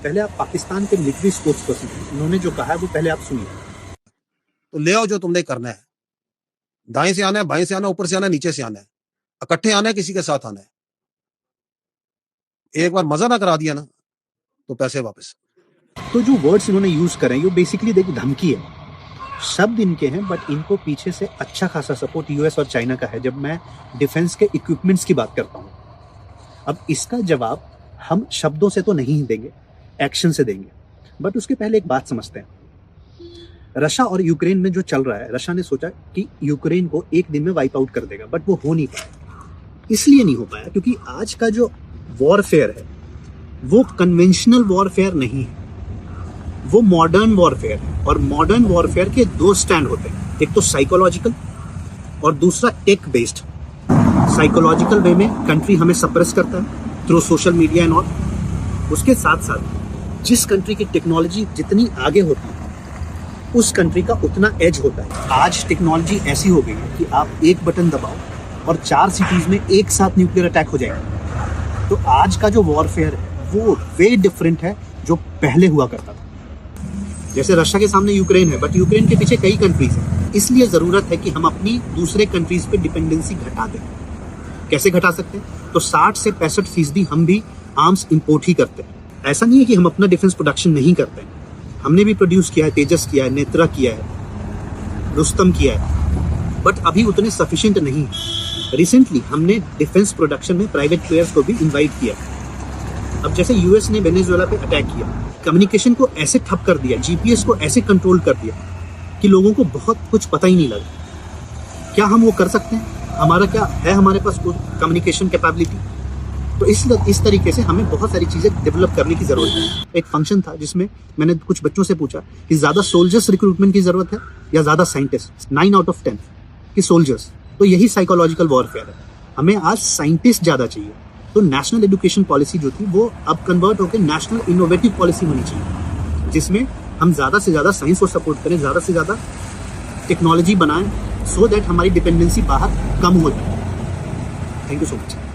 पहले आप पाकिस्तान के मिलिट्री स्पोर्ट्स पर्सन हैं, उन्होंने जो कहा है वो पहले आप सुनिए। तो ले आओ जो तुमने करना है, दाएं से आना है, बाएं से आना है, ऊपर से आना है, नीचे से आना है, इकट्ठे आना है, किसी के साथ आना है। एक बार मजा ना करा दिया ना तो पैसे वापस। तो जो वर्ड्स इन्होंने यूज करे ये बेसिकली देखिए धमकी है, शब्द इनके हैं, बट इनको पीछे से अच्छा खासा सपोर्ट यूएस और चाइना का है जब मैं डिफेंस के इक्विपमेंट्स की बात करता हूं। अब इसका जवाब हम शब्दों से तो नहीं देंगे, एक्शन से देंगे। बट उसके पहले एक बात समझते हैं, रशिया और यूक्रेन में जो चल रहा है, रशिया ने सोचा कि यूक्रेन को एक दिन में वाइप आउट कर देगा, बट वो हो नहीं पाया। इसलिए नहीं हो पाया क्योंकि आज का जो वॉरफेयर है वो कन्वेंशनल वॉरफेयर नहीं है, वो मॉडर्न वॉरफेयर है। और मॉडर्न वॉरफेयर के दो स्टैंड होते हैं, एक तो साइकोलॉजिकल और दूसरा टेक बेस्ड। साइकोलॉजिकल वे में कंट्री हमें सप्रेस करता है through social media and all. उसके साथ साथ जिस कंट्री की टेक्नोलॉजी जितनी आगे होती है उस कंट्री का उतना एज होता है। आज टेक्नोलॉजी ऐसी हो गई है कि आप एक बटन दबाओ और 4 सिटीज में एक साथ न्यूक्लियर अटैक हो जाएगा। तो आज का जो वॉरफेयर है वो वे डिफरेंट है जो पहले हुआ करता था। जैसे रशिया के सामने यूक्रेन है, बट यूक्रेन के पीछे कई कंट्रीज हैं। इसलिए जरूरत है कि हम अपनी दूसरे कंट्रीज पे डिपेंडेंसी घटा दें। कैसे घटा सकते हैं? तो 60 से 65% हम भी आर्म्स इंपोर्ट ही करते हैं। ऐसा नहीं है कि हम अपना डिफेंस प्रोडक्शन नहीं करते हैं, हमने भी प्रोड्यूस किया है, तेजस किया है, नेत्रा किया है, रुस्तम किया है, बट अभी उतने सफिशिएंट नहीं है। रिसेंटली हमने डिफेंस प्रोडक्शन में प्राइवेट प्लेयर्स को भी इन्वाइट किया। अब जैसे यूएस ने वेनेजुएला पे अटैक किया, कम्युनिकेशन को ऐसे ठप कर दिया, जीपीएस को ऐसे कंट्रोल कर दिया कि लोगों को बहुत कुछ पता ही नहीं लगा। क्या हम वो कर सकते हैं? हमारा क्या है, हमारे पास कम्युनिकेशन कैपेबिलिटी? तो इस तरीके से हमें बहुत सारी चीजें डेवलप करने की जरूरत है। एक फंक्शन था जिसमें मैंने कुछ बच्चों से पूछा कि ज्यादा सोल्जर्स रिक्रूटमेंट की जरूरत है या ज्यादा साइंटिस्ट। 9 आउट ऑफ 10 कि सोल्जर्स। तो यही साइकोलॉजिकल वॉरफेयर है, हमें आज साइंटिस्ट ज्यादा चाहिए। तो नेशनल एजुकेशन पॉलिसी जो थी वो अब कन्वर्ट होकर नेशनल इनोवेटिव पॉलिसी होनी चाहिए, जिसमें हम ज्यादा से ज्यादा साइंस को सपोर्ट करें, ज्यादा से ज्यादा टेक्नोलॉजी बनाएं, सो दैट हमारी डिपेंडेंसी बाहर कम हो जाए। Thank you so much.